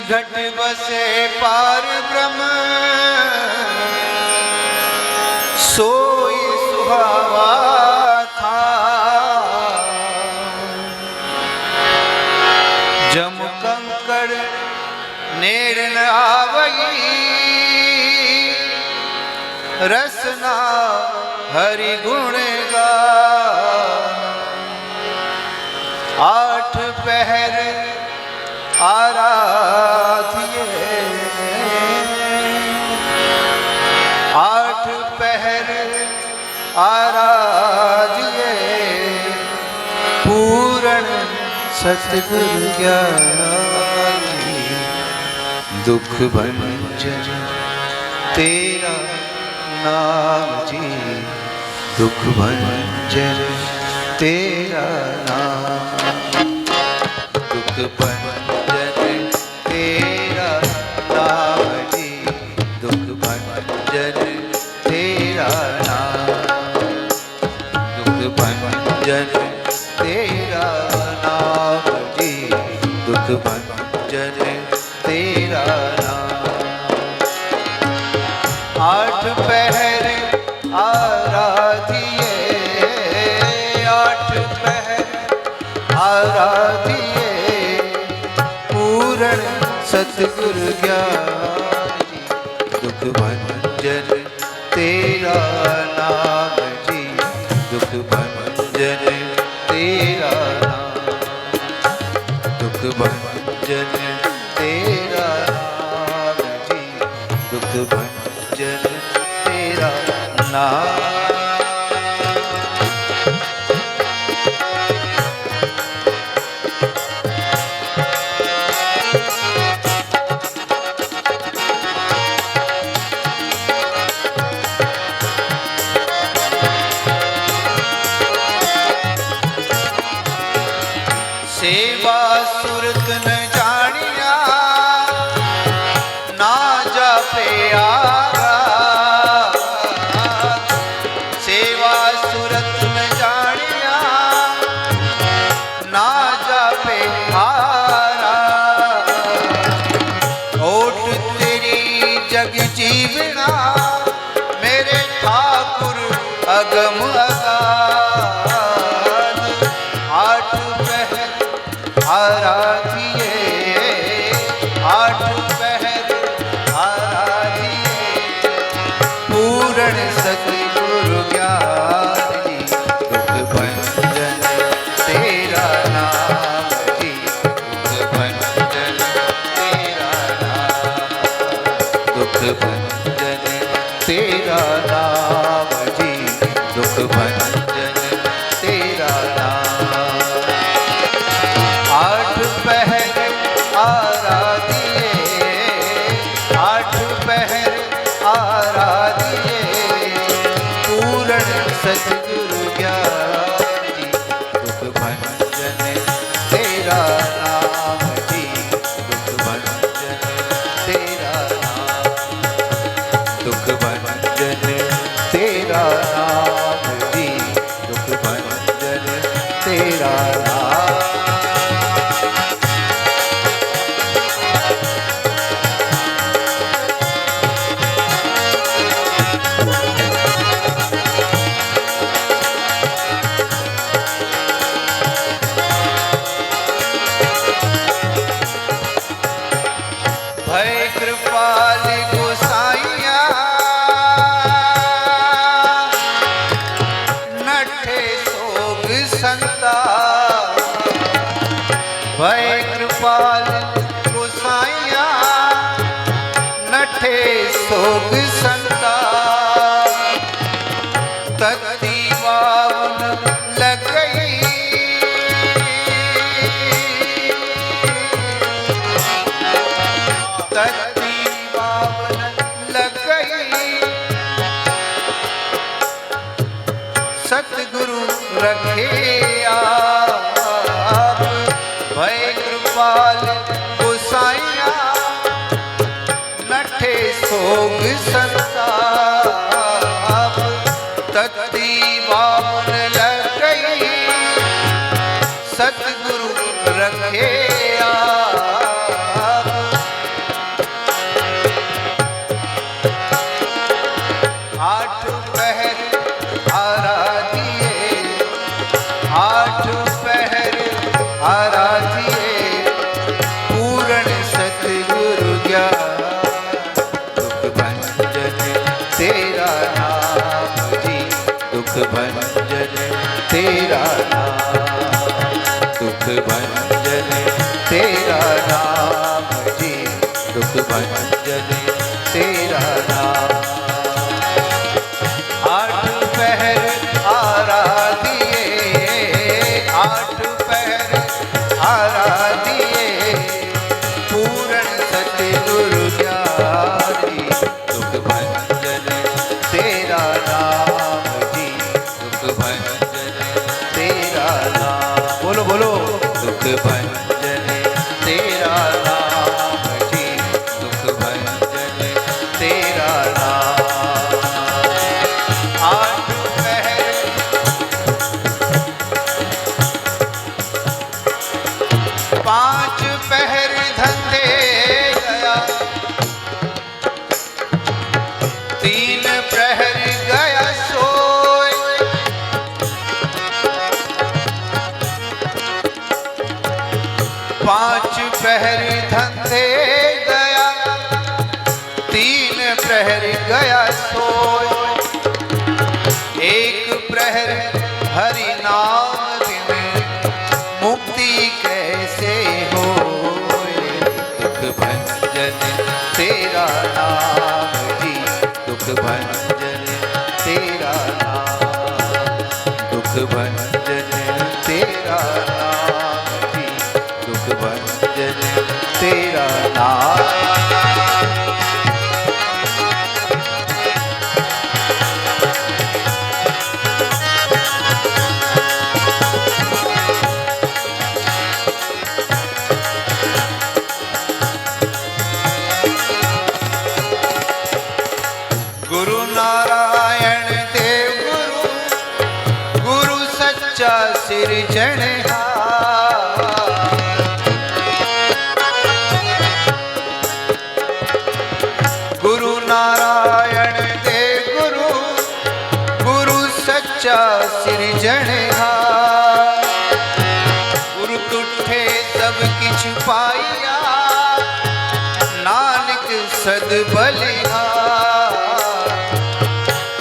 घट बसे पार ब्रह्म सोई सुहावा था। जम कंकड़ नेड़ न आवई रसना हरि गुण गा। आठ पहर आराधिए आठ पहर आराधिए पूर्ण सतगुरु ज्ञानी। दुख भंजन तेरा नाम जी, दुख भंजन तेरा नाम। दुख भंजन तेरा नाम जी, दुख भंजन तेरा नाम। दुख भंजन तेरा नाम जी, दुख भंजन तेरा नाम। आठ पहर आराधिए आठ पहर आराधिए पूर्ण सतगुरु ज्ञानी। दुख भंजन तेरा नाम जी, दुख भंजन तेरा नाम। दुख भंजन तेरा नाम जी, दुख भंजन तेरा नाम। सेवा सुरत न जानिया ना जापे आगा। सेवा सुरत न जानिया ना जापे हारा। ओट तेरी जग जीवना मेरे ठाकुर अगम अगाध। आठ पहर आराधिए आठ पहर आराधिए पूर्ण सतगुरु ज्ञानी। दुख भंजन तेरा नाम जी, दुख भंजन तेरा नाम। दुख भंजन तेरा नाम जी, दुख भंजन तेरा नाम। आठ पहर आराधिए आठ पहर आराधिए पूर्ण सतगुरु ज्ञानी। दुख भंजन तेरा नाम जी, दुख भंजन तेरा नाम। दुख भंजन तेरा नाम जी, दुख भंजन तेरा नाम। भय कृपाल गोसाइया नठे सोग संता। भय कृपाल गोसाइया नठे सोग संता। तत्ती बावन लग गई तत्ती बावन लग गई सतगुरु रखे आप। भय कृपाल गोसाइया नठे सोग संताप। तत्ती बावन लग गई सतगुरु रखे आप। भंजन तेरा नाम, दुख भंजन तेरा नाम जी, दुख भंजन तेरा नाम। आठ पहर आराधिए, आठ पहर आराधिए, पूर्ण सतगुरु ज्ञानी, दुख भंजन तेरा नाम जी, दुख भंजन तेरा नाम। बोलो बोलो, दुख भंजन तेरा नाम जी, दुख भंजन तेरा नाम। आठ पहर पांच पहर धंधे गया, तीन प्रहर गया सोए, पांच प्रहर धंधे गया, तीन प्रहर गया सोए, एक प्रहर हरि नाम बिन मुक्ति कैसे होए, दुख भंजन तेरा नाम जी, दुख भंजन तेरा नाम, दुख भंजन तेरा नाम जी, दुख भंजन तेरा नाम। गुरु नारायण देव गुरु, गुरु सच्चा सिरजनहार, गुरु नारायण देव गुरु, गुरु सच्चा सिरजनहार, गुरु तुठे सब किछ पाइया, नानक सद बलिहार।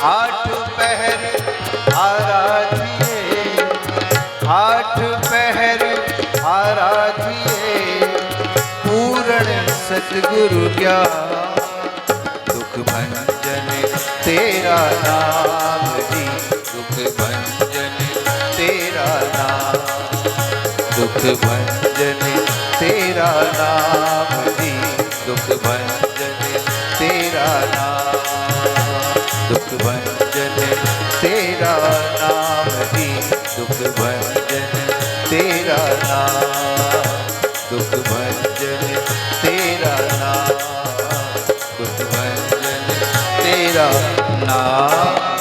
आठ पहर आराधिए, आठ पहर आराधिए, पूर्ण सतगुरु ज्ञान, दुख भंजन तेरा नाम जी, दुख भंजन तेरा नाम, दुख भंजन तेरा नाम जी, दुख भंजन तेरा नाम, दुख भंजन तेरा नाम जी, दुख भंजन तेरा नाम, दुख भंजन तेरा नाम, दुख भंजन तेरा नाम।